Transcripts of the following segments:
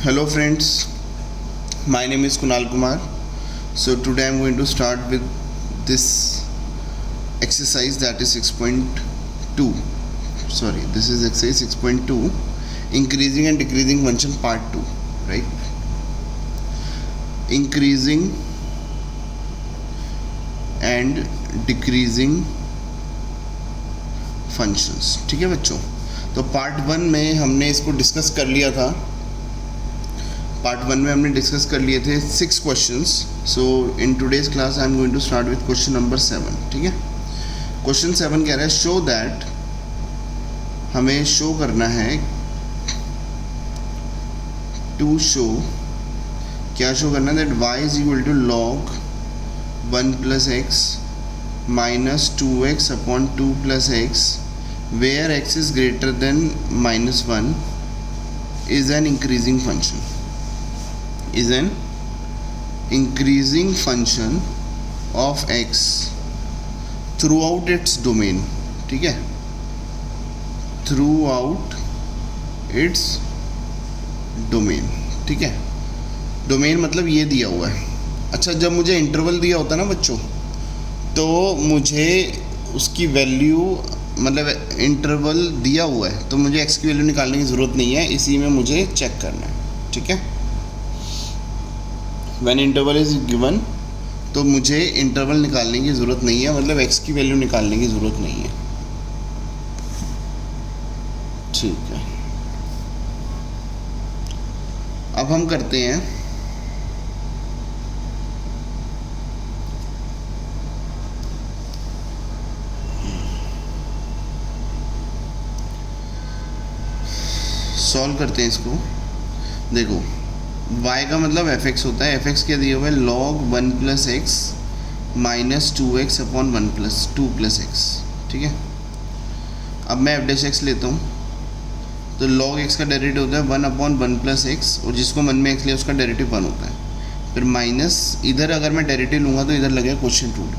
Hello friends, my name is Kunal Kumar. So today I am going to start with this exercise, that is 6.2. This is exercise 6.2, increasing and decreasing function part 2, right? Increasing and decreasing functions. ठीक है बच्चों, तो part 1 में हमने इसको discuss कर लिया था. पार्ट 1 में हमने डिस्कस कर लिए थे 6 questions. So in today's class I am going to start with question number 7. ठीक है, क्वेश्चन 7 कह रहा है शो दैट, हमें शो करना है, टू शो, क्या शो करना है, that y is equal to log 1 plus X minus 2x upon 2 plus X where x is greater than minus 1 is an increasing function, is an increasing function of x throughout its domain. ठीक है, throughout its domain. ठीक है, domain मतलब ये दिया हुआ है. अच्छा, जब मुझे इंटरवल दिया होता है ना बच्चों, तो मुझे उसकी वैल्यू, मतलब इंटरवल दिया हुआ है तो मुझे x की वैल्यू निकालने की ज़रूरत नहीं है, इसी में मुझे चेक करना है. ठीक है, व्हेन इंटरवल इज गिवन तो मुझे इंटरवल निकालने की ज़रूरत नहीं है, मतलब x की वैल्यू निकालने की ज़रूरत नहीं है. ठीक है, अब हम करते हैं सॉल्व करते हैं इसको. देखो, y का मतलब fx होता है. fx क्या दिया हुआ है, log 1 plus X minus 2x upon 1 plus 2 plus x. ठीक है, अब मैं f डैश x लेता हूँ, तो log x का डेरिवेटिव होता है 1 अपॉन 1 प्लस एक्स, और जिसको मन में x लिया उसका डेरिवेटिव 1 होता है. फिर माइनस, इधर अगर मैं डेरिवेटिव लूँगा तो इधर लगेगा क्वेश्चन रूल,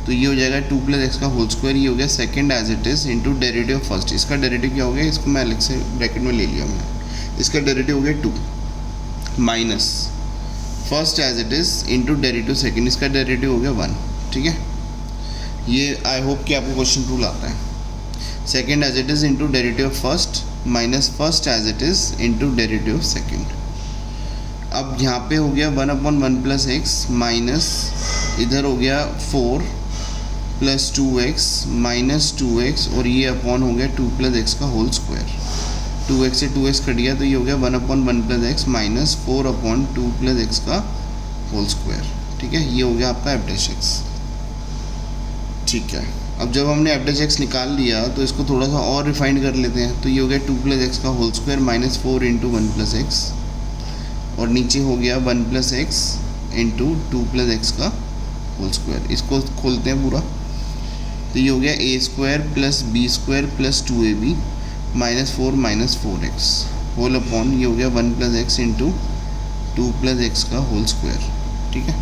तो ये हो जाएगा 2 प्लस एक्स का होल स्क्वायर. ये हो गया second as it is into derivative first. इसका डेरिवेटिव क्या हो गया, इसको मैं अलग से ब्रैकेट में ले लिया मैंने. इसका डेरिवेटिव हो गया 2 minus first as it is into derivative second, इसका डेरिवेटिव हो गया 1. ठीक है, ये आई होप कि आपको क्वेश्चन रूल आता है. Second as it is into derivative first minus first as it is into derivative second. अब यहाँ पे हो गया 1 अपॉन 1 प्लस एक्स माइनस, इधर हो गया 4 प्लस 2x माइनस 2x, और ये अपॉन हो गया 2 प्लस एक्स का होल स्क्वायर. 2x से 2x कट गया तो ये हो गया 1 upon 1 plus X minus 4 upon 2 plus x का होल स्क्वायर. ठीक है, ये हो गया आपका एफ डैश एक्स. ठीक है, अब जब हमने एफ डैश एक्स निकाल लिया तो इसको थोड़ा सा और रिफाइन कर लेते हैं. तो ये हो गया 2 प्लस एक्स का whole square minus 4 into 1 plus x, और नीचे हो गया 1 plus x into 2 plus x का होल स्क्वायर. इसको खोलते हैं पूरा, तो ये हो गया a square plus b square plus 2ab minus 4x whole upon, ये हो गया 1 plus x into 2 plus x का होल स्क्वायर. ठीक है,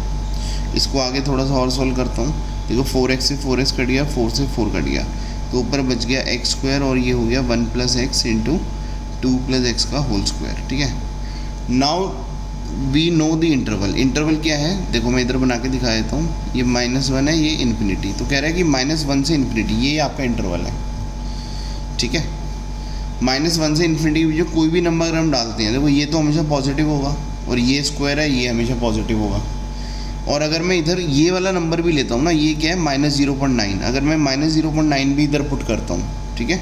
इसको आगे थोड़ा सा और सॉल्व करता हूँ. देखो 4x से 4x कट गया, 4 से 4 कट गया, तो ऊपर बच गया एक्स स्क्वायर, और ये हो गया 1 plus x into 2 plus x का होल स्क्वायर. ठीक है, now we know the interval. Interval क्या है, देखो मैं इधर बना के दिखा देता हूँ. ये -1 है, ये इन्फिनिटी. तो कह रहा है कि -1 से इन्फिनिटी, ये आपका इंटरवल है. ठीक है, -1 से इन्फिनिटी जो कोई भी नंबर अगर हम डालते हैं, देखो ये तो हमेशा पॉजिटिव होगा, और ये स्क्वायर है, ये हमेशा पॉजिटिव होगा. और अगर मैं इधर ये वाला नंबर भी लेता हूँ ना, ये क्या है -0.9, अगर मैं -0.9 भी इधर पुट करता हूँ, ठीक है,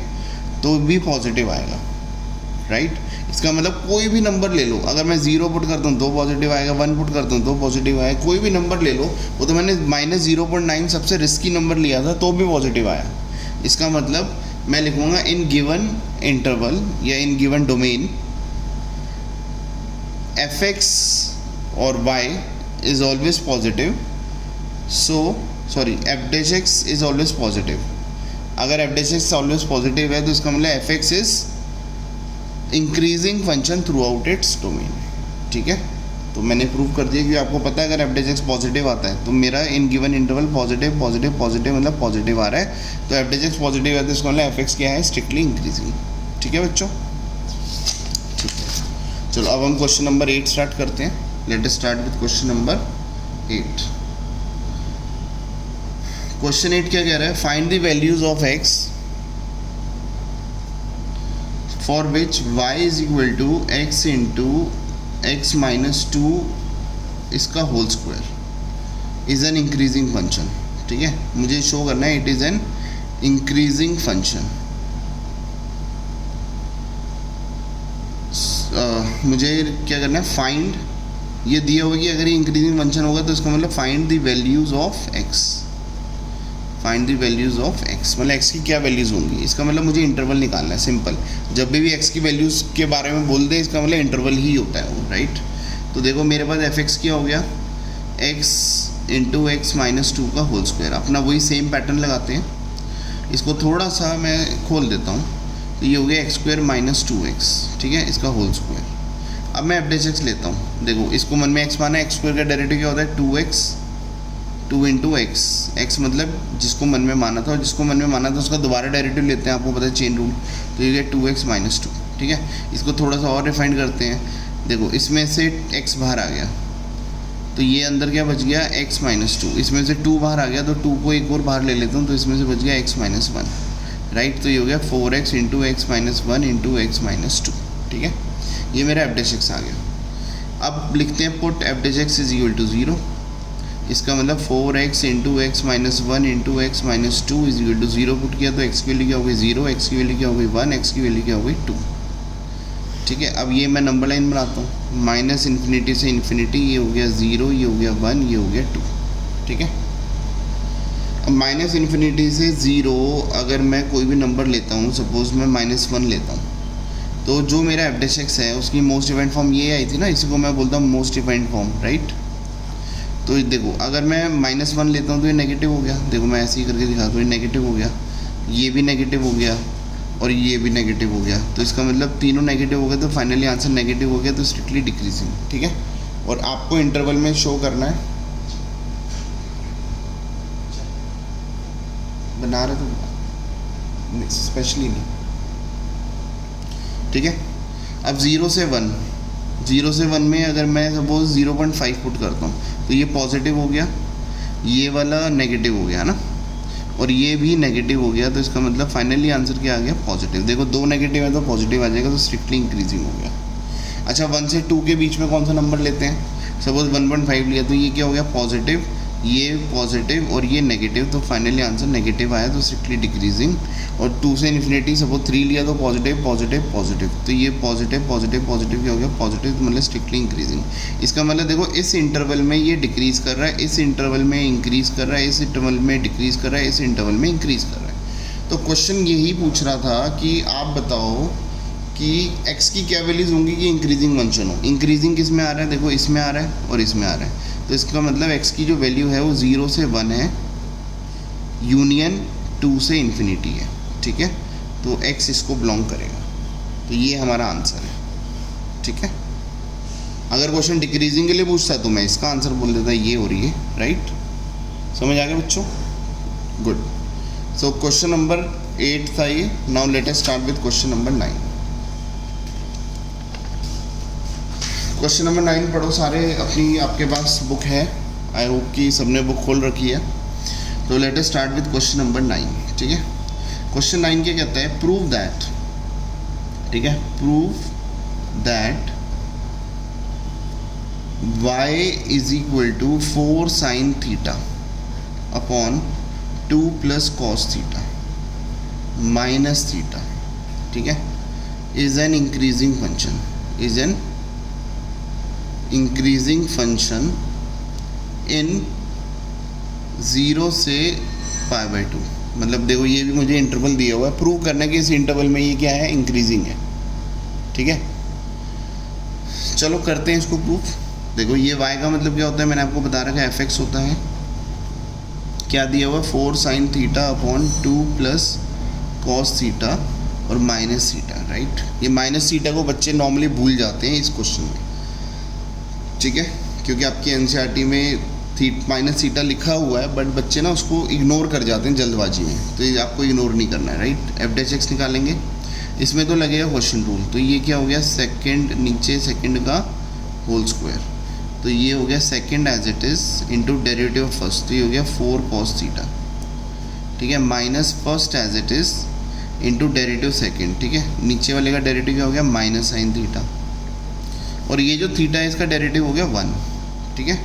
तो भी पॉजिटिव आएगा. राइट, इसका मतलब कोई भी नंबर ले लो, अगर मैं 0 पुट करता हूँ तो पॉजिटिव आएगा, 1 पुट करता हूँ तो पॉजिटिव आएगा. कोई भी नंबर ले लो, वो तो मैंने -0.9 सबसे रिस्की नंबर लिया था तो भी पॉजिटिव आया. इसका मतलब मैं लिखूँगा इन गिवन इंटरवल या इन गिवन डोमेन fx और y is always positive. f dash x is always positive. अगर f dash x always positive है तो इसका मतलब fx is increasing function through out its domain. ठीक है, तो मैंने प्रूव कर दिया कि आपको पता है अगर एफ डैश एक्स पॉजिटिव आता है तो मेरा इन given interval positive positive positive मतलब पॉजिटिव आ रहा है. तो एफ डैश एक्स पॉजिटिव है तो इसका मतलब एफ एक्स क्या है, स्ट्रिक्टली इंक्रीजिंग. ठीक है बच्चों, ठीक है. चलो अब हम क्वेश्चन नंबर 8 स्टार्ट करते हैं। Let us start with question number 8। Question 8 क्या कह रहा है? Find the values of x for which y is equal to x into X minus 2 इसका whole square is an increasing function. ठीक है, मुझे शो करना है it is an increasing function. मुझे क्या करना है? फाइंड, ये दिया होगा कि अगर ये इंक्रीजिंग फंक्शन होगा तो इसका मतलब find the values of x। Find the values of x मतलब x की क्या वैल्यूज होंगी, इसका मतलब मुझे इंटरवल निकालना है। सिंपल, जब भी x की वैल्यूज के बारे में बोल दे इसका मतलब इंटरवल ही होता है वो, राइट। तो देखो मेरे पास fx क्या हो गया? x इंटू एक्स माइनस 2 का होल स्क्वायर। अपना वही सेम पैटर्न लगाते हैं, इसको थोड़ा सा मैं खोल देता हूँ। तो ये हो गया एक्स स्क्वायर माइनस 2x, ठीक है, इसका होल स्क्वायर। अब मैं एफ डैश एक्स लेता हूँ। देखो इसको मन में x माना है, एक्स स्क्वायर का डेरिवेटिव क्या होता है? 2x 2 into x. एक्स मतलब जिसको मन में माना था, और जिसको मन में माना था उसका दोबारा डेरिवेटिव लेते हैं, आपको पता है चेन रूल। तो ये 2x माइनस 2, ठीक है। इसको थोड़ा सा और रिफाइंड करते हैं। देखो इसमें से x बाहर आ गया, तो ये अंदर क्या बच गया? x minus 2। इसमें से 2 बाहर आ गया, तो 2 को एक और बाहर ले लेता हूँ, तो इसमें से बच गया x माइनस 1, राइट। तो ये हो गया 4x into X minus 1 into X minus 2, ठीक है। ये मेरा एफ डैश एक्स आ गया। अब लिखते हैं put F dash X is equal to 0। इसका मतलब 4x into X minus 1 into X minus 2 is equal to 0 put किया, तो x की वैल्यू क्या हो गई? 0, x की वैल्यू क्या हो गई? 1, x की वैल्यू क्या हो गई? 2, ठीक है। अब ये मैं नंबर लाइन बनाता हूँ, माइनस इन्फिनिटी से इन्फिनिटी। ये हो गया 0, ये हो गया 1, ये हो गया 2, ठीक है। अब माइनस इन्फिनिटी से 0 अगर मैं कोई भी नंबर लेता हूँ, सपोज मैं -1 लेता हूँ, तो जो मेरा एफ डैश एक्स है उसकी मोस्ट इवेंट फॉर्म ये आई थी ना, इसी को मैं बोलता हूँ मोस्ट इवेंट फॉर्म, राइट। तो देखो अगर मैं -1 लेता हूँ तो ये नेगेटिव हो गया। देखो मैं ऐसे ही करके दिखाता हूँ, ये नेगेटिव हो गया, ये भी नेगेटिव हो गया, और ये भी नेगेटिव हो गया। तो इसका मतलब तीनों नेगेटिव हो गए, तो फाइनली आंसर नेगेटिव हो गया, तो स्ट्रिक्टली डिक्रीजिंग, ठीक है। और आपको इंटरवल में शो करना है, बना रहे तो स्पेशली नहीं, ठीक है। अब 0 से 1 में अगर मैं सपोज 0.5 पुट करता हूँ, तो ये पॉजिटिव हो गया, ये वाला नेगेटिव हो गया ना, और ये भी नेगेटिव हो गया। तो इसका मतलब फाइनली आंसर क्या आ गया? पॉजिटिव। देखो 2 नेगेटिव है तो पॉजिटिव आ जाएगा, तो स्ट्रिक्टली इंक्रीजिंग हो गया। अच्छा 1 से 2 के बीच में कौन सा नंबर लेते हैं? सपोज 1.5 लिया, तो ये क्या हो गया? पॉजिटिव, ये पॉजिटिव और ये नेगेटिव, तो फाइनली आंसर नेगेटिव आया, तो स्ट्रिक्टली डिक्रीजिंग। और 2 से इन्फिनिटी सपोज 3 लिया, तो पॉजिटिव पॉजिटिव पॉजिटिव, तो ये पॉजिटिव पॉजिटिव पॉजिटिव क्या हो गया? पॉजिटिव, मतलब स्ट्रिक्टली इंक्रीजिंग। इसका मतलब देखो इस इंटरवल में ये डिक्रीज कर रहा है, इस इंटरवल में इंक्रीज कर रहा है, इस इंटरवल में डिक्रीज कर रहा है, इस इंटरवल में इंक्रीज कर रहा है। तो क्वेश्चन यही पूछ रहा था कि आप बताओ कि x की क्या वैल्यूज होंगी कि इंक्रीजिंग फंक्शन हो। इंक्रीजिंग किस में आ रहा है? देखो इसमें आ रहा है और इसमें आ रहा है, तो इसका मतलब x की जो वैल्यू है वो 0 से 1 है, यूनियन 2 से इन्फिनिटी है, ठीक है। तो x इसको बिलोंग करेगा, तो ये हमारा आंसर है, ठीक है। अगर क्वेश्चन डिक्रीजिंग के लिए पूछता है तो मैं इसका आंसर बोल देता ये हो रही है, राइट। समझ आ गया बच्चों? गुड। सो क्वेश्चन नंबर 8 था ये। Now let us start with question number 9। Question number 9 पढ़ो सारे, अपनी आपके पास बुक है, आई होप कि सबने बुक खोल रखी है। तो late us start with question number 9, ठीक है। क्वेश्चन 9 क्या कहता है? प्रूव दैट, ठीक है, prove that y is equal to 4 sin theta upon 2 plus cos theta minus theta, ठीक है, is an increasing function, is an increasing function in 0 से π/2। मतलब देखो ये भी मुझे इंटरवल दिया हुआ है, प्रूव करना है कि इस इंटरवल में ये क्या है? इंक्रीजिंग है, ठीक है। चलो करते हैं इसको प्रूफ। देखो ये y का मतलब क्या होता है? मैंने आपको बता रखा है fx होता है, क्या दिया हुआ है? 4 sin theta upon 2 plus cos theta और माइनस थीटा, राइट। ये माइनस थीटा को बच्चे नॉर्मली भूल जाते हैं इस क्वेश्चन में, ठीक है, क्योंकि आपकी एनसीईआरटी में माइनस थीटा लिखा हुआ है, बट बच्चे ना उसको इग्नोर कर जाते हैं जल्दबाजी में, तो ये आपको इग्नोर नहीं करना है, राइट। एफ डैश एक्स निकालेंगे, इसमें तो लगेगा क्वेश्चन रूल, तो ये क्या हो गया सेकंड, नीचे सेकंड का होल स्क्वायर, तो ये हो गया second as it is into derivative of first, तो ये हो गया 4 cos थीटा, ठीक है, minus first as it is into derivative second, ठीक है, नीचे वाले का डेरिवेटिव क्या हो गया माइनस साइन थीटा, और ये जो थीटा है इसका डेरिवेटिव हो गया 1, ठीक है।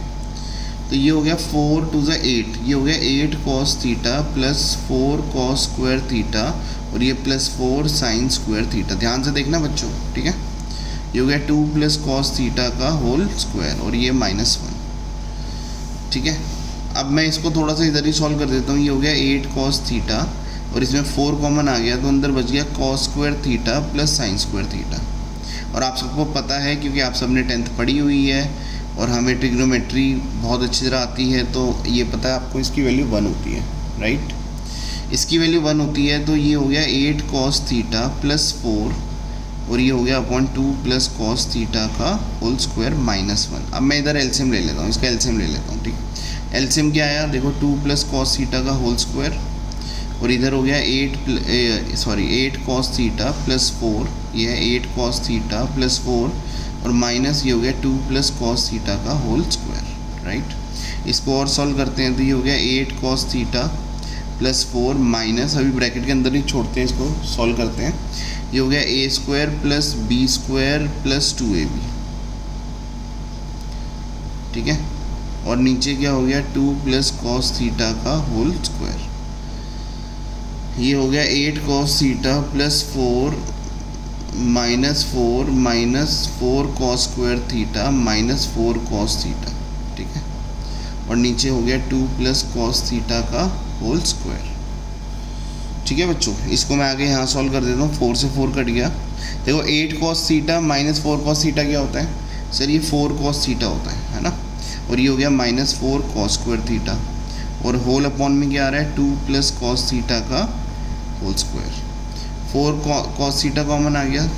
तो ये हो गया 4 to the 8, ये हो गया 8 cos theta plus 4 cos square theta, और ये प्लस 4 साइन स्क्वायर थीटा, ध्यान से देखना बच्चों, ठीक है। ये हो गया 2 प्लस cos थीटा का होल स्क्वायर, और ये -1, ठीक है। अब मैं इसको थोड़ा सा इधर ही सॉल्व कर देता हूँ। ये हो गया 8 cos थीटा, और इसमें 4 कॉमन आ गया, तो अंदर बच गया cos square theta plus sine square theta. और आप सबको पता है क्योंकि आप सबने 10th पढ़ी हुई है और हमें ट्रिग्नोमेट्री बहुत अच्छी तरह आती है, तो ये पता है आपको इसकी वैल्यू 1 होती है, राइट। इसकी वैल्यू 1 होती है, तो ये हो गया 8 cos थीटा प्लस 4, और ये हो गया अपॉन 2 प्लस cos थीटा का होल स्क्वायर -1। अब मैं इधर एलसीएम ले लेता हूँ, इसका एलसीएम ले लेता हूँ, ठीक है। एलसीएम क्या आया देखो, 2 प्लस cos थीटा का होल स्क्वायर, और इधर हो गया 8 cos थीटा प्लस 4, ये है 8 cos थीटा प्लस 4, और माइनस ये हो गया 2 प्लस cos थीटा का होल स्क्वायर, राइट। इसको और सॉल्व करते हैं, तो ये हो गया 8 cos थीटा प्लस 4 माइनस, अभी ब्रैकेट के अंदर ही छोड़ते हैं, इसको सॉल्व करते हैं। ये हो गया a square plus b square plus 2ab, ठीक है, और नीचे क्या हो गया 2 प्लस cos थीटा का होल स्क्वायर। ये हो गया 8 cos theta plus 4 minus 4 cos square theta minus 4 cos theta, ठीक है, और नीचे हो गया 2 प्लस cos थीटा का होल स्क्वायर, ठीक है बच्चों। इसको मैं आगे यहाँ सॉल्व कर देता हूँ, 4 से 4 कट गया। देखो 8 cos theta minus 4 cos theta क्या होता है सर, ये 4 cos थीटा होता है ना, और ये हो गया -4 cos स्क्वायर थीटा, और होल अपॉन में क्या आ रहा है 2 प्लस cos थीटा का whole square. 4 cos theta common आ गया,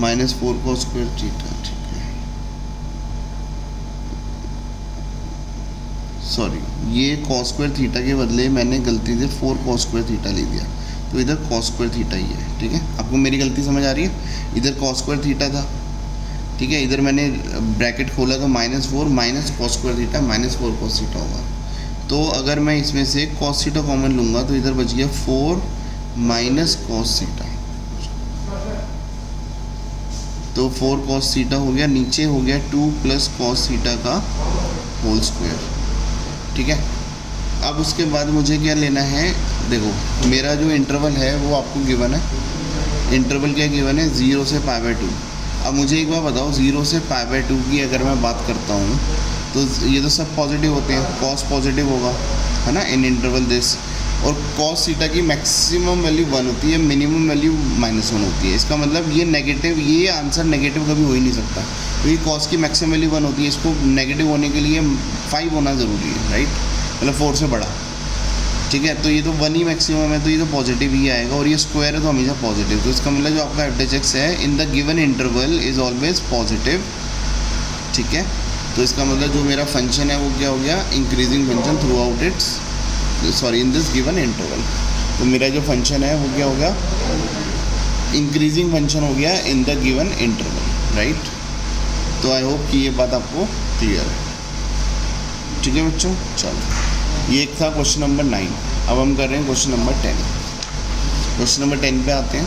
-4 cos स्क्वायर थीटा, ठीक है, सॉरी ये cos स्क्वायर थीटा के बदले मैंने गलती से 4 cos स्क्वायर थीटा ले दिया, तो इधर cos स्क्वायर थीटा ही है, ठीक है। आपको मेरी गलती समझ आ रही है, इधर cos स्क्वायर थीटा था, ठीक है, इधर मैंने ब्रैकेट खोला तो -4 minus cos square theta -4 cos theta होगा। तो अगर मैं इसमें से cos थीटा कॉमन लूँगा तो इधर बच गया 4 माइनस cos थीटा, तो 4 cos थीटा हो गया, नीचे हो गया 2 प्लस cos थीटा का होल स्क्वायर, ठीक है। अब उसके बाद मुझे क्या लेना है, देखो मेरा जो इंटरवल है वो आपको गिवन है, इंटरवल क्या गिवन है 0 से π/2। अब मुझे एक बार बताओ 0 से π/2 की अगर मैं बात करता हूँ तो ये तो सब पॉजिटिव होते हैं, cos पॉजिटिव होगा है ना इन इंटरवल दिस, और cos थीटा की मैक्सिमम वैल्यू 1 होती है, मिनिमम वैल्यू -1 होती है। इसका मतलब ये नेगेटिव, ये आंसर नेगेटिव कभी हो ही नहीं सकता, क्योंकि cos की मैक्सिमम वैल्यू 1 होती है, इसको नेगेटिव होने के लिए 5 होना ज़रूरी है, राइट, मतलब 4 से बड़ा, ठीक है। तो ये तो 1 ही मैक्सिमम है, तो ये तो पॉजिटिव ही आएगा, और ये स्क्वायर है तो हमेशा पॉजिटिव, तो इसका मतलब जो आपका f(x) है in the given interval is always positive, ठीक है। तो इसका मतलब जो मेरा फंक्शन है वो क्या हो गया, increasing function through out it's, sorry in this given interval. तो मेरा जो फंक्शन है वो क्या हो गया, इंक्रीजिंग फंक्शन हो गया in the given interval, right. तो आई होप कि ये बात आपको क्लियर है, ठीक है बच्चों। चलो ये एक था क्वेश्चन नंबर 9, अब हम कर रहे हैं क्वेश्चन नंबर 10। क्वेश्चन नंबर 10 पे आते हैं।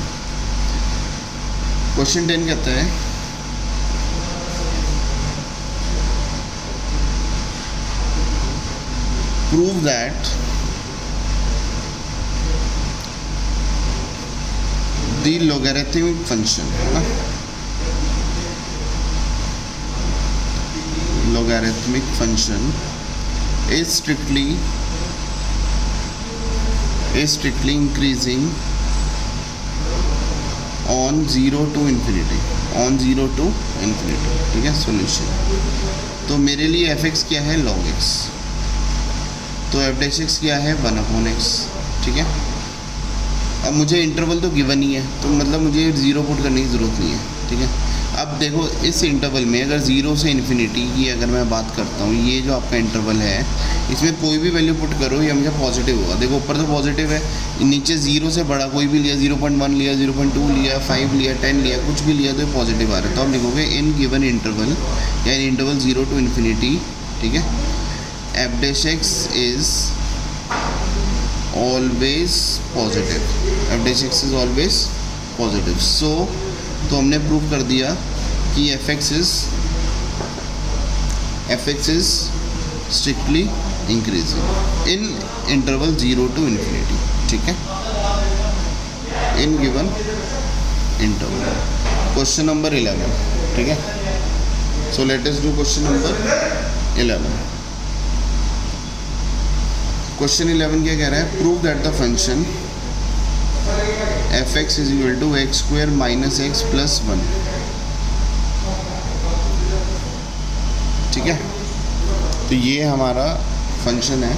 क्वेश्चन 10 कहता है prove that the logarithmic function, है ना, logarithmic function is strictly increasing on 0 to infinity, ठीक है। सॉल्यूशन, तो मेरे लिए f(x) क्या है log x, तो f(x) क्या है 1/x, ठीक है। अब मुझे इंटरवल तो गिवन ही है, तो मतलब मुझे ज़ीरो पुट करने की ज़रूरत नहीं है, ठीक है। अब देखो इस इंटरवल में अगर ज़ीरो से इन्फिनिटी की अगर मैं बात करता हूँ, ये जो आपका इंटरवल है इसमें कोई भी वैल्यू पुट करो ये हमेशा पॉजिटिव होगा। देखो ऊपर तो पॉजिटिव है, नीचे ज़ीरो से बड़ा कोई भी लिया, 0.1 लिया, 0.2 लिया, 5 लिया, 10 लिया, कुछ भी लिया तो ये पॉजिटिव आ रहा है। तो आप लिखोगे इन गिवन इंटरवल या इन इंटरवल 0 to इन्फिनिटी, ठीक है, f dash x is always positive, f dash x is always positive. So तो हमने प्रूव कर दिया कि f x is strictly increasing in interval 0 to infinity, ठीक है, in given interval. Question number 11, ठीक है। So let us do question number 11। Question 11 क्या कह रहा है? Prove that the function f x is equal to x square minus x plus 1, ठीक है। तो ये हमारा फंक्शन है,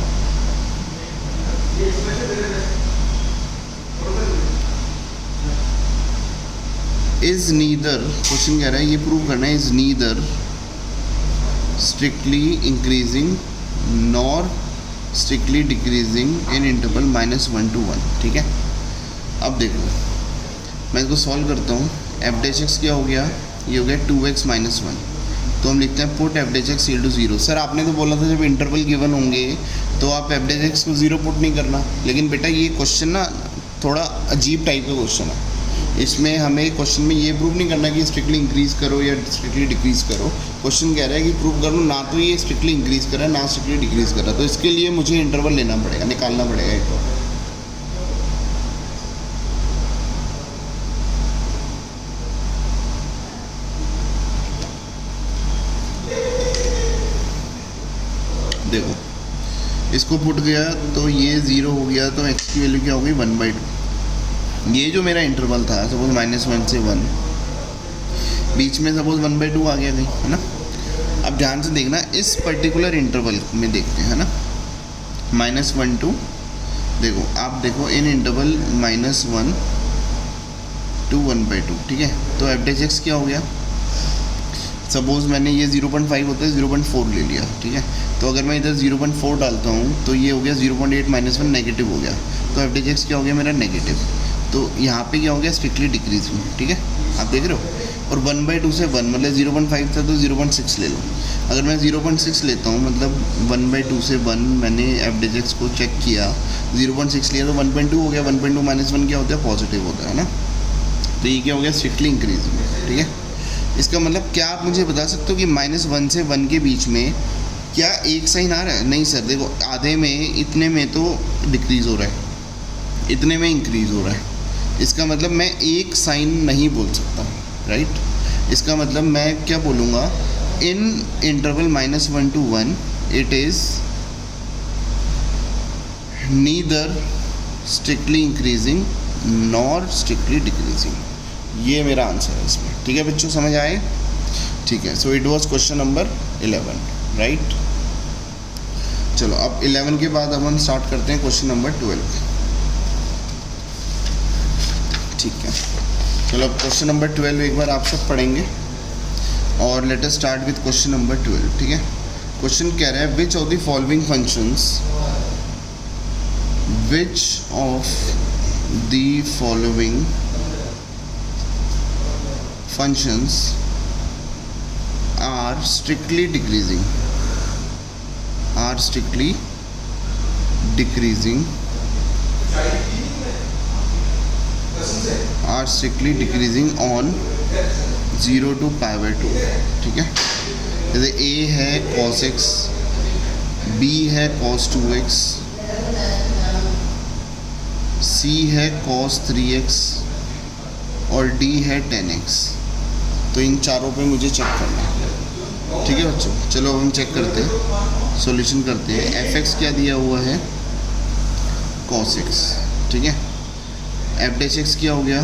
इज नीदर, क्वेश्चन कह रहा है ये प्रूव करना है, is neither strictly increasing nor strictly decreasing in interval -1 to 1, ठीक है। अब देखो मैं इसको सॉल्व करता हूँ। एफ डैश एक्स क्या हो गया? ये हो गया 2x माइनस 1। तो हम लिखते हैं put F dash X equal to 0। Sir आपने तो बोला था जब इंटरवल गिवन होंगे तो आप एफ डैश एक्स को 0 पुट नहीं करना, लेकिन बेटा ये क्वेश्चन ना थोड़ा अजीब टाइप का क्वेश्चन है। इसमें हमें क्वेश्चन में ये प्रूव नहीं करना कि स्ट्रिक्टली इंक्रीज़ करो या स्ट्रिक्टली डिक्रीज़ करो। क्वेश्चन कह रहा है कि प्रूव करो ना तो ये स्ट्रिक्टली इंक्रीज़ कर रहा है ना स्ट्रिक्टली डिक्रीज़ कर रहा है। तो इसके लिए मुझे इंटरवल लेना पड़ेगा, निकालना पड़ेगा एक और। देखो इसको पुट गया तो ये 0 हो गया, तो x की वैल्यू क्या हो गई 1/2। ये जो मेरा इंटरवल था सपोज -1 से 1, बीच में सपोज 1/2 आ गया कहीं, है ना। अब ध्यान से देखना इस पर्टिकुलर इंटरवल में देखते हैं, है ना, -1 to, देखो आप देखो इन इंटरवल -1 to 1/2, ठीक है। तो एफ डैश एक्स क्या हो गया? सपोज़ मैंने ये 0.5 होता है 0.4 ले लिया, ठीक है। तो अगर मैं इधर 0.4 डालता हूँ तो ये हो गया 0.8 माइनस 1 नेगेटिव हो गया। तो एफ डैश एक्स क्या हो गया मेरा? नेगेटिव। तो यहाँ पे क्या हो गया? स्ट्रिक्टली डिक्रीज में, ठीक है, आप देख रहे हो। और 1/2 से 1 मतलब 0.5 था तो 0.6 ले लो। अगर मैं 0.6 लेता हूँ मतलब 1/2 से 1 मैंने एफ डैश एक्स को चेक किया, 0.6 लिया तो 1.2 हो गया। 1.2 माइनस 1 क्या होता है? पॉजिटिव होता है ना। तो ये क्या हो गया? स्ट्रिक्टली इंक्रीज में, ठीक है। इसका मतलब क्या आप मुझे बता सकते हो कि -1 से 1 के बीच में क्या एक साइन आ रहा है? नहीं सर, देखो आधे में इतने में तो डिक्रीज़ हो रहा है, इतने में इंक्रीज़ हो रहा है। इसका मतलब मैं एक साइन नहीं बोल सकता, राइट। इसका मतलब मैं क्या बोलूँगा? इन interval -1 to 1 it is neither strictly increasing nor strictly decreasing. ये मेरा आंसर है इसमें, ठीक है बच्चों, समझ आए? ठीक है। So it was question number 11, right. चलो अब 11 के बाद अब हम स्टार्ट करते हैं क्वेश्चन नंबर 12, ठीक है। चलो अब क्वेश्चन नंबर 12 एक बार आप सब पढ़ेंगे और late us start with question number 12, ठीक है। क्वेश्चन कह रहा है which of the following functions, which of the following functions are strictly decreasing on 0 to π/2, ठीक है। जैसे a है cos x, b है cos 2x, c है cos 3x और d है 10x। तो इन चारों पे मुझे चेक करना है, ठीक है बच्चों। चलो अब हम चेक करते हैं, सॉल्यूशन करते हैं। एफ एक्स क्या दिया हुआ है? cos x, ठीक है। एफ डैश एक्स क्या हो गया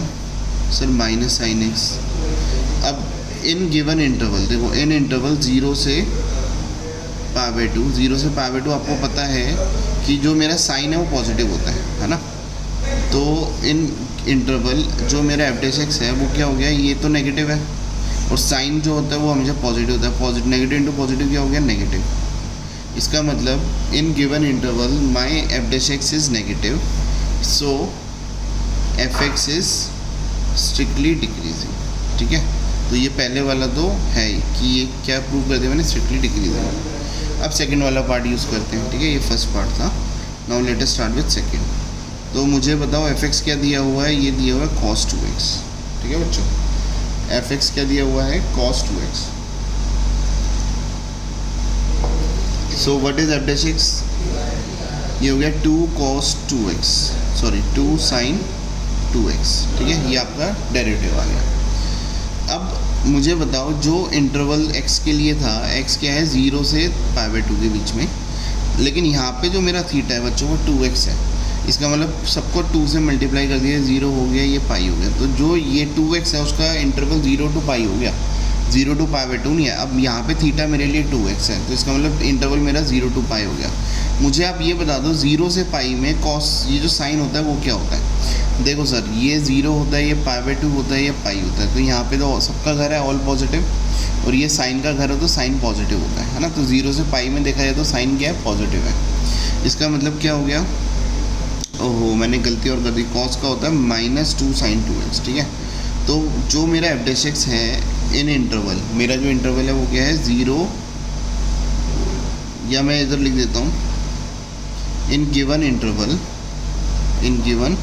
सर? Minus sine x. अब इन गिवन इंटरवल देखो, इन इंटरवल 0 से π/2, 0 से π/2 आपको पता है कि जो मेरा साइन है वो पॉजिटिव होता है ना। तो इन इंटरवल जो मेरा एफ डैश एक्स है वो क्या हो गया, ये तो नेगेटिव है और साइन जो होता है वो हमेशा पॉजिटिव होता है, पॉजिटिव नेगेटिव इंटू पॉजिटिव क्या हो गया, नेगेटिव। इसका मतलब इन given interval my F dash x is negative, so F x is strictly decreasing. ठीक है, तो ये पहले वाला तो है ही कि ये क्या प्रूव कर दिया मैंने, स्ट्रिक्टली डिक्रीजिंग। अब सेकंड वाला पार्ट यूज़ करते हैं। ठीक है, ये फर्स्ट पार्ट था। Now let us start with second. तो मुझे बताओ एफ एक्स क्या दिया हुआ है, ये दिया हुआ है cos 2x। ठीक है बच्चों, एफ एक्स क्या दिया हुआ है, cos 2x। So what is F dash x, ये हो गया 2 cos 2x, sorry 2 sin 2x। ठीक है, ये आपका डेरिवेटिव आ गया। अब मुझे बताओ जो इंटरवल x के लिए था, x क्या है 0 से π/2 के बीच में, लेकिन यहाँ पे जो मेरा थीटा है बच्चों वो 2x है। इसका मतलब सबको 2 से मल्टीप्लाई कर दिया, 0 हो गया, ये पाई हो गया। तो जो ये 2x है उसका इंटरवल 0 to π हो गया, 0 to π/2 नहीं है। अब यहाँ पे थीटा मेरे लिए 2x है, तो इसका मतलब इंटरवल मेरा 0 to π हो गया। मुझे आप ये बता दो 0 से π में कॉस, ये जो साइन होता है वो क्या होता है। देखो सर, ये 0 होता है, ये π/2 होता है, ये पाई होता है। तो यहाँ पे तो सबका घर है ऑल पॉजिटिव, और ये साइन का घर है तो साइन पॉजिटिव होता है ना। तो 0 से π में देखा जाए तो साइन क्या है, पॉजिटिव है। इसका मतलब क्या हो गया, ओहो मैंने गलती और कर दी, कॉस का होता है -2 sin 2x। ठीक है, तो जो मेरा एफ डैश एक्स है इन इंटरवल, मेरा जो इंटरवल है वो क्या है 0, या मैं इधर लिख देता हूँ इन गिवन इंटरवल, इन given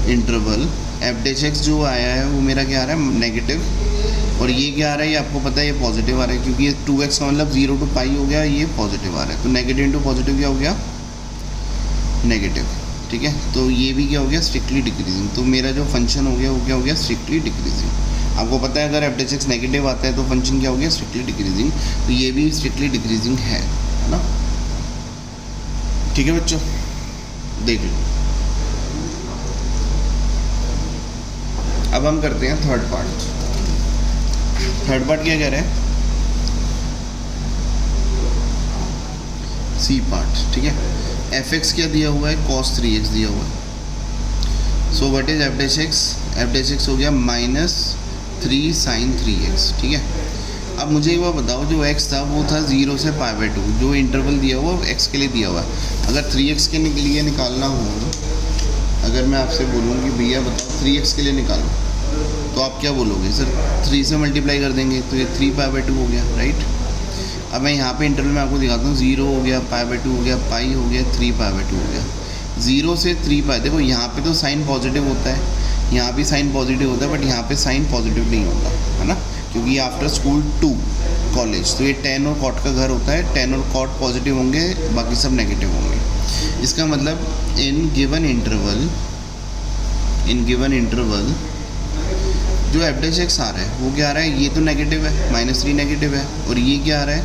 interval F dash x जो आया है वो मेरा क्या आ रहा है, नेगेटिव, और ये क्या आ रहा है, ये आपको पता है ये पॉजिटिव आ रहा है, क्योंकि ये 2x का मतलब 0 to π हो गया, ये पॉजिटिव आ रहा है। तो नेगेटिव इंटू पॉजिटिव क्या हो गया, नेगेटिव। ठीक है, तो ये भी क्या हो गया, स्ट्रिक्टली डिक्रीजिंग। तो मेरा जो फंक्शन हो गया वो क्या हो गया, स्ट्रिक्टली डिक्रीजिंग। आपको पता है अगर एफ डैश एक्स नेगेटिव आता है तो फंक्शन क्या हो गया, स्ट्रिक्टली डिक्रीजिंग। तो ये भी स्ट्रिक्टली डिक्रीजिंग है ना। ठीक है बच्चों, देख लो। अब हम करते हैं थर्ड पार्ट। थर्ड पार्ट क्या कह रहे हैं, सी पार्ट। ठीक है, एफ एक्स क्या दिया हुआ है, cos 3x दिया हुआ है। सो what is F dash x, F dash x हो गया -3 sin 3x। ठीक है, अब मुझे एक बार बताओ, जो x था वो था 0 से π/2, जो इंटरवल दिया हुआ वो x के लिए दिया हुआ है। अगर 3x के लिए निकालना हो, अगर मैं आपसे बोलूँ कि भैया बताओ 3x के लिए निकालो, तो आप क्या बोलोगे, सर 3 से मल्टीप्लाई कर देंगे तो ये 3 π/2 हो गया, राइट। अब मैं यहाँ पे इंटरवल में आपको दिखाता हूँ, 0 हो गया, π/2 हो गया, पाई हो गया, 3 π/2 हो गया। 0 से 3 π, देखो यहाँ पे तो साइन पॉजिटिव होता है, यहाँ भी साइन पॉजिटिव होता है, बट यहाँ पे साइन पॉजिटिव नहीं होता है ना, क्योंकि आफ्टर स्कूल 2 कॉलेज, तो ये tan और cot का घर होता है। tan और cot पॉजिटिव होंगे, बाकी सब नेगेटिव होंगे। इसका मतलब इन गिवन इंटरवल, इन गिवन इंटरवल जो एफ डैश एक्स आ रहा है वो क्या आ रहा है, ये तो नेगेटिव है, -3 नेगेटिव है, और ये क्या आ रहा है,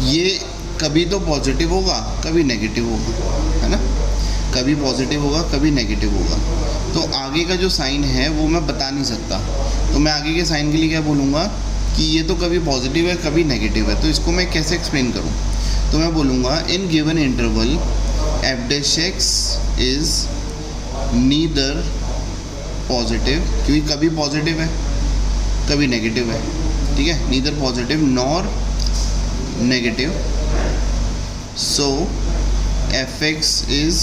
ये कभी तो पॉजिटिव होगा कभी नेगेटिव होगा, है ना। कभी पॉजिटिव होगा कभी नेगेटिव होगा। तो आगे का जो साइन है वो मैं बता नहीं सकता, तो मैं आगे के साइन के लिए क्या बोलूँगा कि ये तो कभी पॉजिटिव है कभी नेगेटिव है। तो इसको मैं कैसे एक्सप्लेन करूँ, तो मैं बोलूँगा इन given interval F dash x is neither positive, क्योंकि कभी पॉजिटिव है कभी नेगेटिव है। ठीक है, neither positive nor negative, so F x is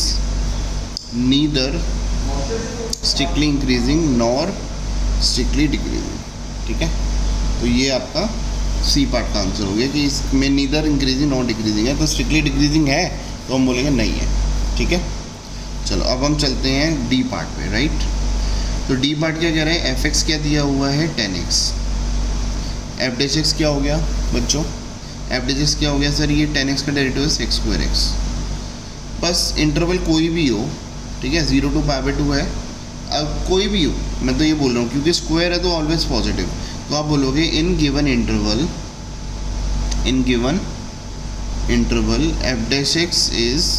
neither strictly increasing nor strictly decreasing. ठीक है, तो ये आपका सी पार्ट का आंसर हो गया कि इसमें नीदर इंक्रीजिंग नॉर डिक्रीजिंग है। तो स्ट्रिक्टली डिक्रीजिंग है तो हम बोलेंगे नहीं है। ठीक है, चलो अब हम चलते हैं डी पार्ट पे, राइट। तो डी पार्ट क्या कह रहे हैं, एफ एक्स क्या दिया हुआ है 10x, एफ डैश एक्स क्या हो गया बच्चों, एफ डैश एक्स क्या हो गया सर, ये 10x का डेरिवेटिव है sec²x। बस इंटरवल कोई भी हो, ठीक है, 0 to π/2 है, अब कोई भी हो, मैं तो ये बोल रहा हूँ क्योंकि स्क्वायर है तो ऑलवेज पॉजिटिव। तो आप बोलोगे इन given interval, in given interval F dash X is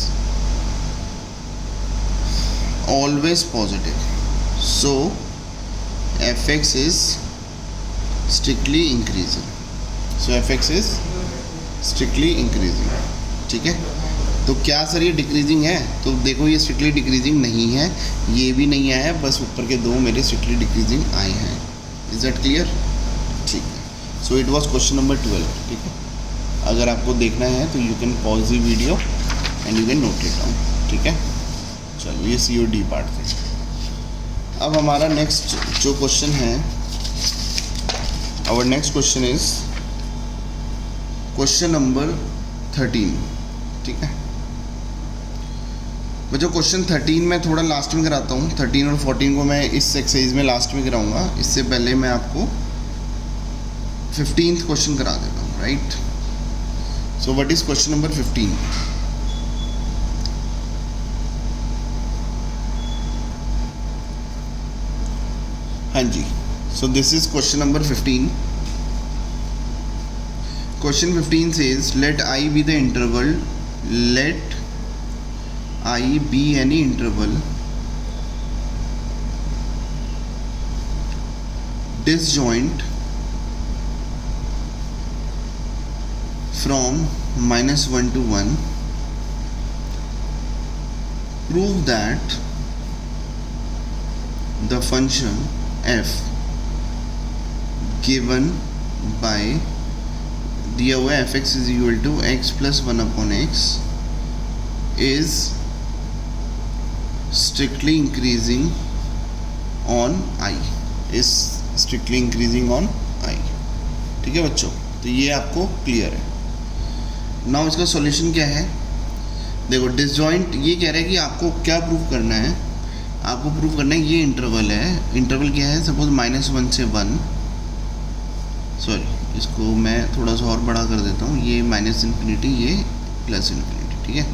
always positive, so fx is strictly increasing, so fx is strictly increasing। ठीक है, तो क्या सर ये डिक्रीजिंग है? तो देखो ये स्ट्रिक्टली डिक्रीजिंग नहीं है, ये भी नहीं आया, बस ऊपर के दो मेरे स्ट्रिक्टली डिक्रीजिंग आए हैं। Is that clear? ठीक है। So it was question number 12। ठीक है, अगर आपको देखना है तो you can pause the video and you can note it down. ठीक है, चलो ये COD पार्ट थे। अब हमारा नेक्स्ट जो क्वेश्चन है, our next question is question number 13। ठीक है बच्चों, क्वेश्चन 13 मैं थोड़ा लास्ट में कराता हूँ। 13 और 14 को मैं इस एक्सरसाइज में लास्ट में कराऊंगा। इससे पहले मैं आपको 15th क्वेश्चन करा देता हूँ। Right, so what is question number 15? हाँ जी, so this is question number 15। Question 15 says let I be the interval, let I be any interval disjoint from -1 to 1. Prove that the function f given by दिया हुआ fx is equal to x plus 1 upon x is strictly increasing on I, is strictly increasing on I। ठीक है बच्चों, तो ये आपको clear है। Now इसका सॉल्यूशन क्या है? देखो डिसजॉइंट ये कह रहा है कि आपको क्या प्रूव करना है, आपको प्रूव करना है ये इंटरवल है। इंटरवल क्या है? सपोज -1 से 1, सॉरी इसको मैं थोड़ा सा और बड़ा कर देता हूँ, ये -∞, ये +∞। ठीक है,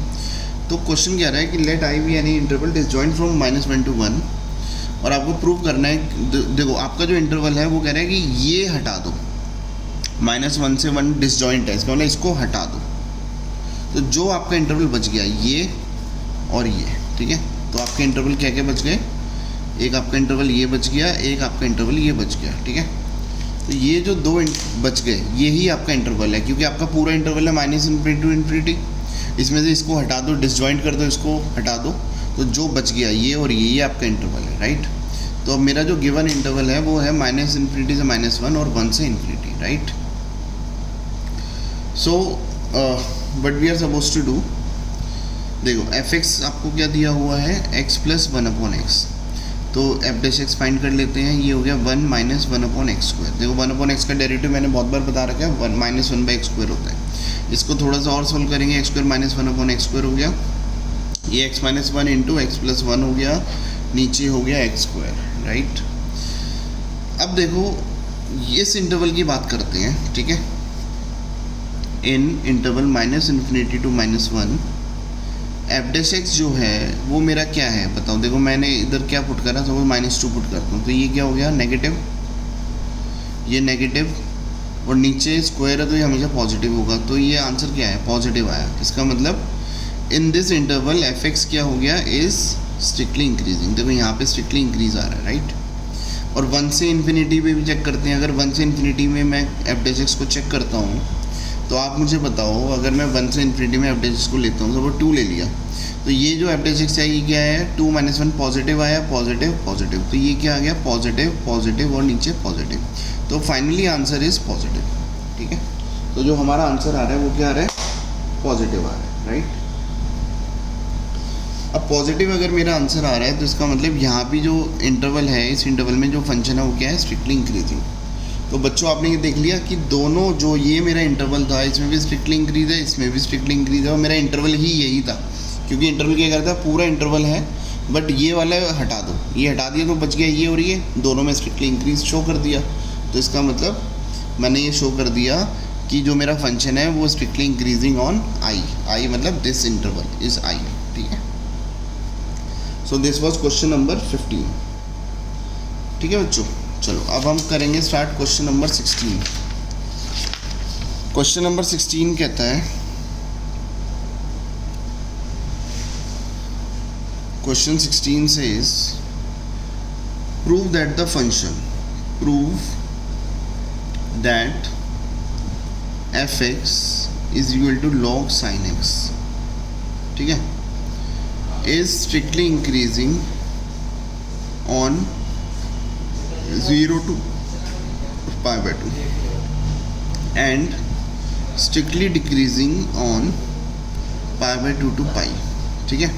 तो क्वेश्चन क्या रहा है कि let I be any interval disjoint from -1 to 1, और आपको प्रूव करना है। देखो आपका जो इंटरवल है वो कह रहा है कि ये हटा दो, -1 से 1 डिसजॉइंट है, इसका मतलब इसको हटा दो। तो जो आपका इंटरवल बच गया ये और ये। ठीक है, तो आपके इंटरवल क्या क्या बच गए? एक आपका इंटरवल ये बच गया, एक आपका इंटरवल ये बच गया। ठीक है, तो ये जो दो बच गए यही आपका इंटरवल है, क्योंकि आपका पूरा इंटरवल है -∞ to ∞। इसमें से इसको हटा दो, डिसजॉइंट कर दो, इसको हटा दो, तो जो बच गया ये और ये आपका इंटरवल है। राइट, तो अब मेरा जो गिवन इंटरवल है वो है -∞ से -1 और 1 से ∞। Right, so what we are suppose to do, देखो fx आपको क्या दिया हुआ है? x plus 1 upon x। तो f' फाइंड कर लेते हैं। ये हो गया 1 - 1 upon x²। देखो 1 upon x का डेरिवेटिव मैंने बहुत बार बता रखा है, 1 - 1/x² होता है। इसको थोड़ा सा और सोल्व करेंगे, x² - 1 upon x² हो गया, ये x - 1 इंटू x + 1 हो गया, नीचे हो गया x²। राइट, अब देखो इस इंटरवल की बात करते हैं। ठीक है, इन इंटरवल -∞ to -1 f' जो है वो मेरा क्या है बताओ। देखो मैंने इधर क्या पुट करा, सपोज -2 पुट करता हूँ, तो ये क्या हो गया? नेगेटिव, ये नेगेटिव, और नीचे स्क्वायर है तो ये हमेशा पॉजिटिव होगा। तो ये आंसर क्या है? पॉजिटिव आया। इसका मतलब इन दिस इंटरवल fx क्या हो गया? Is strictly increasing. देखो यहाँ पे स्ट्रिक्टली इंक्रीज आ रहा है। राइट, और 1 से इन्फिनिटी पे भी चेक करते हैं। अगर 1 से इन्फिनिटी में मैं f' को चेक करता हूँ, तो आप मुझे बताओ, अगर मैं 1 से इन्फिनिटी में f' को लेता हूँ, सपोज 2 ले लिया, तो ये जो f' है ये क्या है? 2 - 1 पॉजिटिव आया, पॉजिटिव पॉजिटिव, तो ये क्या आ गया? पॉजिटिव पॉजिटिव और नीचे पॉजिटिव। तो फाइनली आंसर इज पॉजिटिव। ठीक है, तो जो हमारा आंसर आ रहा है वो क्या आ रहा है? पॉजिटिव आ रहा है। राइट, अब पॉजिटिव अगर मेरा आंसर आ रहा है तो इसका मतलब यहाँ भी जो इंटरवल है, इस इंटरवल में जो फंक्शन है वो क्या है? Strictly increasing. तो बच्चों आपने ये देख लिया कि दोनों, जो ये मेरा इंटरवल था इसमें भी स्ट्रिक्टली इंक्रीज है, इसमें भी स्ट्रिक्टली इंक्रीज है, और मेरा इंटरवल ही यही था। क्योंकि इंटरवल क्या करता है? पूरा इंटरवल है, बट ये वाला हटा दो, ये हटा दिया तो बच गया ये और ये, दोनों में स्ट्रिक्टली इंक्रीज शो कर दिया। तो इसका मतलब मैंने ये शो कर दिया कि जो मेरा फंक्शन है वो स्ट्रिक्टली इंक्रीजिंग ऑन आई मतलब दिस इंटरवल इज आई। ठीक है, so this was question number 15। ठीक है बच्चों, चलो अब हम करेंगे start question number 16। Question number 16 कहता है, question 16 says prove that the function, prove that fx is equal to log sin x ठीक है, is strictly increasing on 0 to π/2 and strictly decreasing on π/2 to π। ठीक है,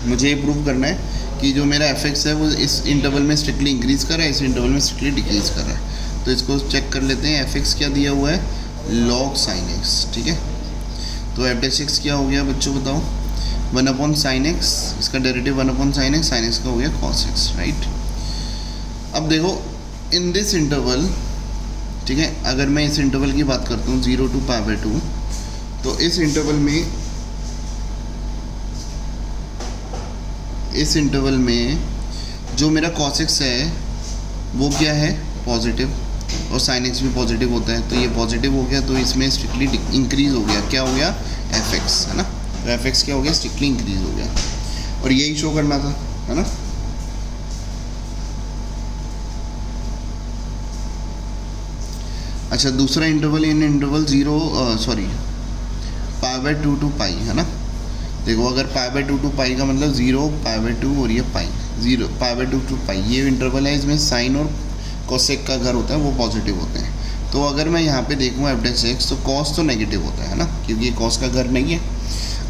मुझे ये प्रूव करना है कि जो मेरा एफ है वो इस इंटरवल में स्ट्रिक्टली इंक्रीज़ कर रहा है, इस इंटरवल में स्ट्रिक्टली डिक्रीज़ कर रहा है। तो इसको चेक कर लेते हैं। एफ क्या दिया हुआ है, log sin x। ठीक है, तो एफ डैश एक्स क्या हो गया बच्चों बताओ, 1/sin x, इसका derivative 1/sin x, sin x का हो गया cos x, राइट। अब देखो इन दिस इंटरवल, ठीक है, अगर मैं इस इंटरवल की बात करता हूँ 0 to π/2, तो इस इंटरवल में जो मेरा cos x है वो क्या है, पॉजिटिव, और sin x भी पॉजिटिव होता है, तो ये पॉजिटिव हो गया, तो इसमें स्ट्रिक्टली इंक्रीज हो गया, क्या हो गया, एफ एक्स, है ना। तो एफ एक्स क्या हो गया, स्ट्रिक्टली इंक्रीज हो गया, और यही शो करना था, है ना। अच्छा, दूसरा इंटरवल, इन इंटरवल π/2 to π, है ना। देखो अगर π/2 to π का मतलब 0, π/2 और ये π, 0 π/2 to π, ये इंटरवल है, इसमें साइन और कोसेक का घर होता है, वो पॉजिटिव होते हैं। तो अगर मैं यहाँ पे देखूँ एफ डैश एक्स, तो कॉस तो नेगेटिव होता है ना, क्योंकि ये कॉस का घर नहीं है,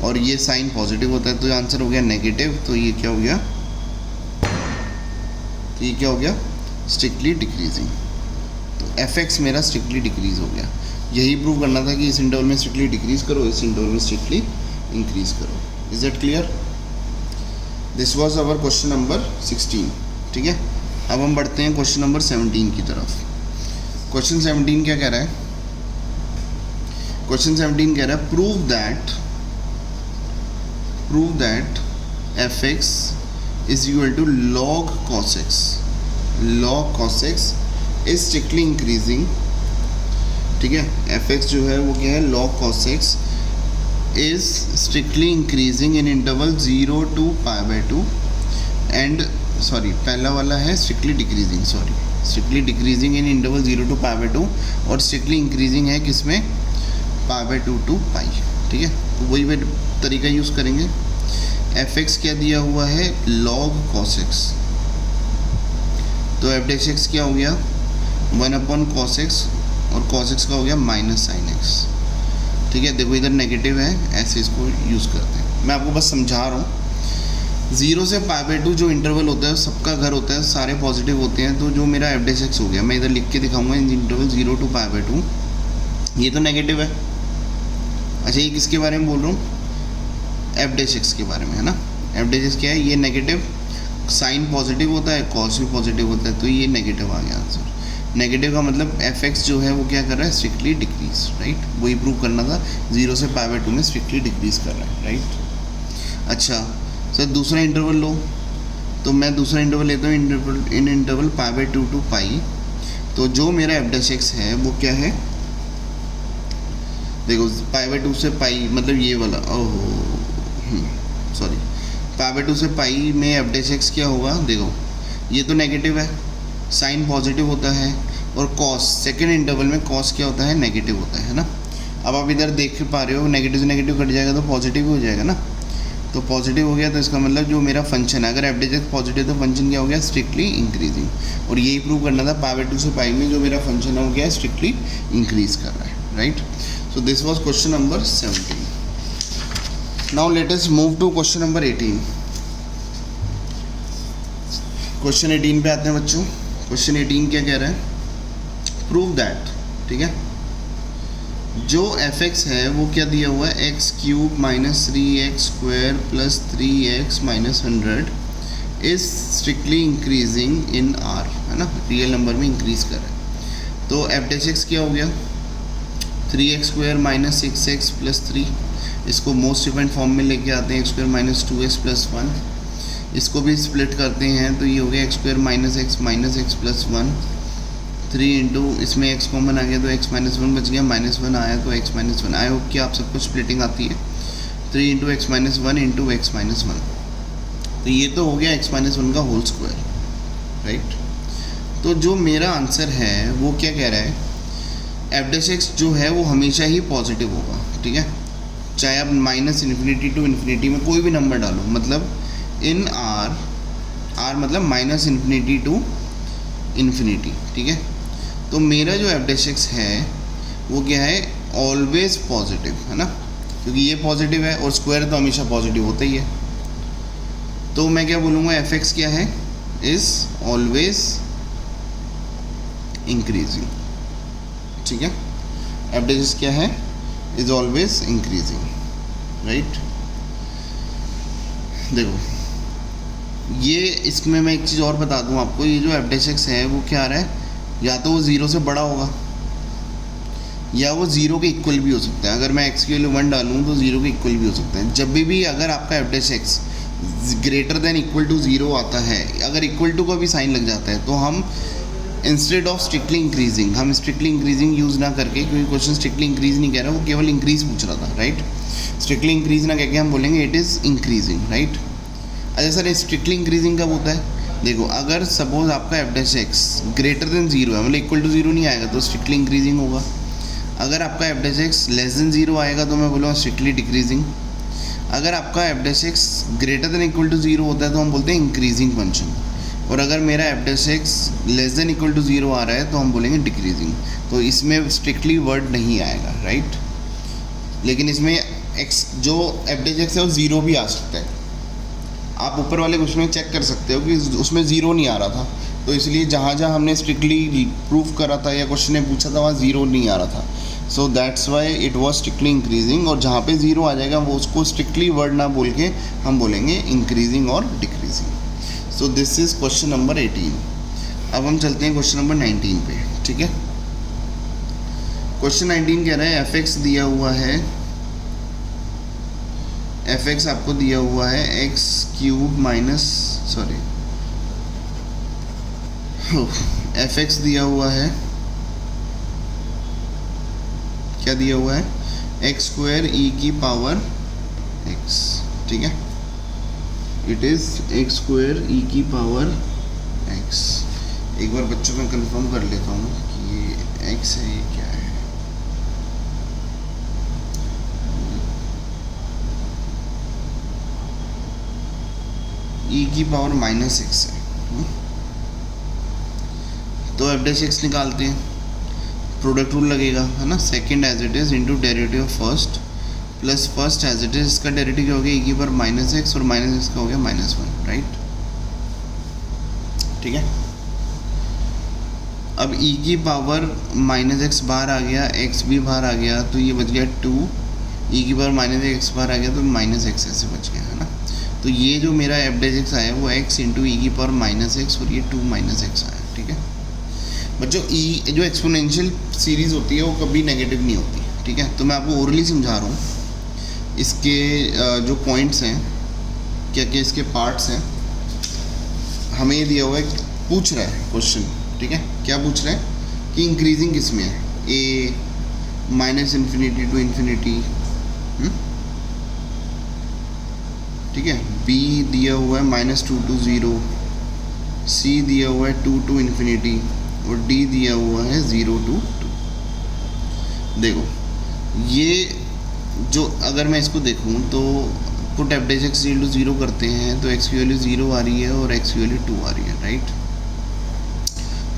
और ये साइन पॉजिटिव होता है, तो आंसर हो गया नेगेटिव। तो ये क्या हो गया, स्ट्रिक्टली डिक्रीजिंग। तो एफ एक्स मेरा स्ट्रिक्टली डिक्रीज हो गया। यही प्रूव करना था कि इस इंटरवल में स्ट्रिक्टली डिक्रीज करो, इस इंटरवल में स्ट्रिक्टली इंक्रीज करो। Is it clear? This was our question number 16। ठीक है, अब हम बढ़ते हैं क्वेश्चन नंबर 17 की तरफ। क्वेश्चन 17 क्या कह रहा है? क्वेश्चन 17 कह रहा है prove that F x is equal to log cos x। log cos x is strictly increasing. ठीक है, एफ एक्स जो है वो क्या है, log cos x is strictly increasing in interval 0 to π/2 and पहला वाला है strictly decreasing in interval 0 to π/2 और strictly increasing है किसमें, π/2 to π। ठीक है, तो वही तरीका यूज़ करेंगे। एफ एक्स क्या दिया हुआ है, log cos x, तो एफ डैश एक्स क्या हो गया, 1/cos x, और cos x का हो गया -sin x। ठीक है, देखो इधर नेगेटिव है, ऐसे इसको यूज़ करते हैं। मैं आपको बस समझा रहा हूँ। 0 से π/2 जो इंटरवल होता है सबका घर होता है, सारे पॉजिटिव होते हैं, तो जो मेरा एफ डैश एक्स हो गया, मैं इधर लिख के दिखाऊंगा, इंटरवल 0 to π/2, ये तो नेगेटिव है। अच्छा, ये किसके बारे में बोल रहा हूँ, एफ डैश एक्स के बारे में, है ना। एफ डैश एक्स क्या है, ये नेगेटिव, साइन पॉजिटिव होता है, कॉस भी पॉजिटिव होता है, तो ये नेगेटिव आ गया आंसर। नेगेटिव का मतलब एफ एक्स जो है वो क्या कर रहा है, स्ट्रिक्टली डिक्रीज, राइट। वही प्रूव करना था, 0 से π/2 में स्ट्रिक्टली डिक्रीज कर रहा है, राइट। अच्छा सर, दूसरा इंटरवल लो, तो मैं दूसरा इंटरवल लेता हूँ, इन इंटरवल π/2 to π। तो जो मेरा एफ डैश एक्स है वो क्या है, देखो π/2 से π मतलब ये वाला, π/2 से π में एफ डैश एक्स क्या होगा, देखो ये तो नेगेटिव है, साइन पॉजिटिव होता है, और कॉस सेकेंड इंटरवल में कॉस क्या होता है, नेगेटिव होता है ना। अब आप इधर देख पा रहे हो, नेगेटिव से नेगेटिव कट जाएगा तो पॉजिटिव हो जाएगा ना। तो पॉजिटिव हो गया, तो इसका मतलब जो मेरा फंक्शन है, अगर एफ डैश एक्स पॉजिटिव तो फंक्शन क्या हो गया, स्ट्रिक्टली इंक्रीजिंग। और यही प्रूव करना था, π/2 से π में जो मेरा फंक्शन है वो क्या है, स्ट्रिक्टली इंक्रीज कर रहा है, right. So this was question number 17। Now let us move to question number 18। Question 18 पे आते हैं बच्चों। क्वेश्चन 18 क्या कह रहा है, प्रूव दैट, ठीक है, जो एफ एक्स है वो क्या दिया हुआ है, x³ - 3x² + 3x - 100 is strictly increasing in r, है ना, रियल नंबर में इंक्रीज कर रहा है। तो एफ डैश एक्स क्या हो गया, 3x² - 6x + 3, इसको मोस्ट डिफरेंट फॉर्म में लेके आते हैं, x² - 2x + 1, इसको भी स्प्लिट करते हैं, तो ये हो गया x² - x + 1, 3 इंटू, इसमें x कॉमन आ गया तो x - 1 बच गया, -1 आया तो x - 1। आई होप कि आप सबको स्प्लिटिंग आती है। 3 इंटू x - 1 इंटू x - 1, तो ये तो हो गया x - 1 का होल स्क्वायर, राइट। तो जो मेरा आंसर है वो क्या कह रहा है, एफ डैश एक्स जो है वो हमेशा ही पॉजिटिव होगा, ठीक है, चाहे आप माइनस इन्फिनिटी टू इन्फिनिटी में कोई भी नंबर डालो, मतलब इन आर मतलब माइनस इन्फिनिटी टू इन्फिनिटी, ठीक है। तो मेरा जो एफ डैश एक्स है वो क्या है, ऑलवेज पॉजिटिव, है ना, क्योंकि ये पॉजिटिव है और स्क्वायर तो हमेशा पॉजिटिव होता ही है। तो मैं क्या बोलूँगा, एफ एक्स क्या है, इज़ ऑलवेज इंक्रीजिंग, ठीक है। एफ डैश एक्स क्या है, इज़ ऑलवेज इंक्रीजिंग, राइट। देखो ये, इसमें मैं एक चीज़ और बता दूं आपको, ये जो एफ डैश एक्स है वो क्या आ रहा है, या तो वो ज़ीरो से बड़ा होगा या वो ज़ीरो के इक्वल भी हो सकता है। अगर मैं एक्स की वैल्यू 1 डालूँ तो ज़ीरो के इक्वल भी हो सकता है। जब भी अगर आपका F dash X greater than equal to zero आता है, अगर इक्वल टू का भी साइन लग जाता है, तो हम इंस्टेड ऑफ स्ट्रिक्टली इंक्रीजिंग, हम स्ट्रिक्टली इंक्रीजिंग यूज़ ना करके, क्योंकि क्वेश्चन स्ट्रिक्टली इंक्रीज नहीं कह रहा, वो केवल इंक्रीज पूछ रहा था, राइट। स्ट्रिक्टली इंक्रीज ना कह के हम बोलेंगे इट इज़ इंक्रीजिंग, राइट। अच्छा सर, स्ट्रिक्टली इंक्रीजिंग कब होता है, देखो अगर सपोज आपका F dash X greater than zero है, मतलब इक्वल टू ज़ीरो नहीं आएगा तो स्ट्रिक्टली इंक्रीजिंग होगा। अगर आपका F dash x less than zero आएगा तो मैं बोलूँगा स्ट्रिक्टली डिक्रीजिंग। अगर आपका F dash X greater than equal to zero होता है तो हम बोलते हैं इंक्रीजिंग फंक्शन। और अगर मेरा f dash x less than equal to zero आ रहा है तो हम बोलेंगे डिक्रीजिंग। तो इसमें स्ट्रिक्टली वर्ड नहीं आएगा, राइट। लेकिन इसमें एक्स जो एफ डैश एक्स है वो ज़ीरो भी आ सकता है। आप ऊपर वाले क्वेश्चन में चेक कर सकते हो कि उसमें ज़ीरो नहीं आ रहा था, तो इसलिए जहाँ जहाँ हमने स्ट्रिक्टली प्रूफ करा था या क्वेश्चन ने पूछा था वहाँ ज़ीरो नहीं आ रहा था, so that's why it was strictly increasing. और जहाँ पे ज़ीरो आ जाएगा वो उसको स्ट्रिक्टली वर्ड ना बोल के हम बोलेंगे इंक्रीजिंग और decreasing. So this is question number 18। अब हम चलते हैं क्वेश्चन नंबर 19 पे, ठीक है। क्वेश्चन 19 कह रहा है एफ एक्स दिया हुआ है, एफ एक्स आपको दिया हुआ है x cube minus, sorry F x दिया हुआ है, क्या दिया हुआ है, एक्स स्क्वायर ई की पावर एक्स, ठीक है। इट इज़ एक्स स्क्वायर ई की पावर एक्स। एक बार बच्चों में कंफर्म कर लेता हूँ कि ये एक्स है, ये क्या है। ई की पावर माइनस एक्स है, तो एफ डैश एक्स निकालते हैं, प्रोडक्ट रूल लगेगा, है ना। Second as it is into derivative of first plus first as it is, इसका डेरिवेटिव क्या हो गया, ई की पावर माइनस एक्स और माइनस एक्स का हो गया -1, राइट, ठीक है। अब ई की पावर माइनस एक्स बाहर आ गया, एक्स भी बाहर आ गया, तो ये बच गया 2, ई की पावर माइनस एक्स बाहर आ गया तो माइनस एक्स ऐसे बच गया, है ना। तो ये जो मेरा एफ डैश एक्स आया वो एक्स इंटू ई की पावर माइनस एक्स और ये 2 माइनस एक्स आया, ठीक है। बच्चों ई जो एक्सपोनेंशियल सीरीज़ होती है वो कभी नेगेटिव नहीं होती, ठीक है। तो मैं आपको ओरली समझा रहा हूँ। इसके जो पॉइंट्स हैं, क्या क्या इसके पार्ट्स हैं, हमें ये दिया हुआ है, पूछ रहा है क्वेश्चन, ठीक है। क्या पूछ रहा है कि इंक्रीजिंग किस में है, ए माइनस इन्फिनिटी टू इन्फिनिटी, ठीक है। बी दिया हुआ है -2 to 0, सी दिया हुआ है 2 to इन्फिनिटी और डी दिया हुआ है 0 to 2। देखो ये जो, अगर मैं इसको देखूं तो put F dash X equal to 0 करते हैं तो एक्स की वैल्यू 0 आ रही है और एक्स की वैल्यू 2 आ रही है, राइट।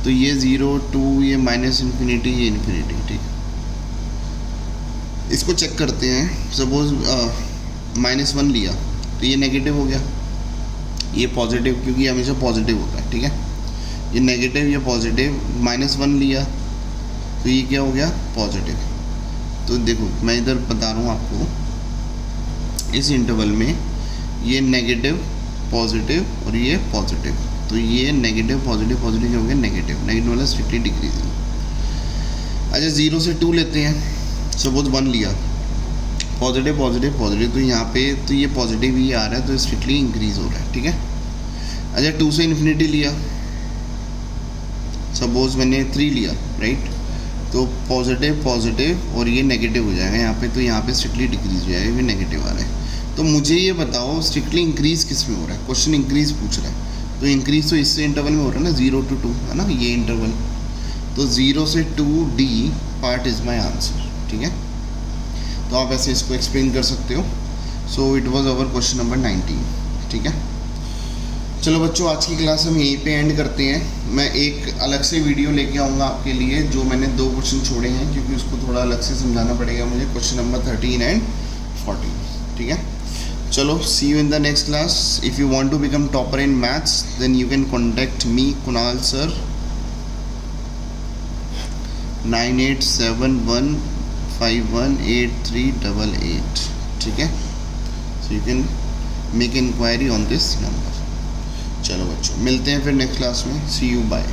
तो ये 0 2, ये माइनस इन्फिनिटी, ये इन्फिनिटी, ठीक है। इसको चेक करते हैं। सपोज -1 लिया तो ये नेगेटिव हो गया, ये पॉजिटिव, क्योंकि ये हमेशा पॉजिटिव होता है, ठीक है। ये नेगेटिव, ये पॉजिटिव, -1 लिया तो ये क्या हो गया, पॉजिटिव। तो देखो मैं इधर बता रहा हूँ आपको, इस इंटरवल में ये नेगेटिव पॉजिटिव और ये पॉजिटिव, तो ये नेगेटिव पॉजिटिव पॉजिटिव क्या हो गया, नेगेटिव। नेगेटिव वाला स्ट्रिक्टली डिक्रीजिंग। अच्छा 0 से 2 लेते हैं, सपोज 1 लिया, पॉजिटिव पॉजिटिव पॉजिटिव, तो यहाँ पे तो ये पॉजिटिव ही आ रहा है तो स्ट्रिक्टली इंक्रीज हो रहा है, ठीक है। अच्छा 2 से इन्फिनिटी लिया, सपोज मैंने 3 लिया, राइट, तो पॉजिटिव पॉजिटिव और ये नेगेटिव हो जाएगा यहाँ पे, तो यहाँ पे स्ट्रिक्टली डिक्रीज हो जाएगा, ये नेगेटिव आ रहा है। तो मुझे ये बताओ स्ट्रिक्टली इंक्रीज किस में हो रहा है, क्वेश्चन इंक्रीज पूछ रहा है, तो इंक्रीज तो इससे इंटरवल में हो रहा है ना, 0 to 2, है ना, ये इंटरवल। तो 0 से 2 D part is my answer, ठीक है। तो आप ऐसे इसको एक्सप्लेन कर सकते हो। So it was our question number 19। ठीक है, चलो बच्चों आज की क्लास हम यहीं पे एंड करते हैं। मैं एक अलग से वीडियो लेके आऊँगा आपके लिए, जो मैंने 2 क्वेश्चन छोड़े हैं, क्योंकि उसको थोड़ा अलग से समझाना पड़ेगा मुझे, क्वेश्चन नंबर 13 एंड 14। ठीक है, चलो see you in the next class. If you want to become topper in maths then you can contact me Kunal sir 9871518388। ठीक है, so you can make enquiry on this number. चलो बच्चों मिलते हैं फिर नेक्स्ट क्लास में। See you, bye.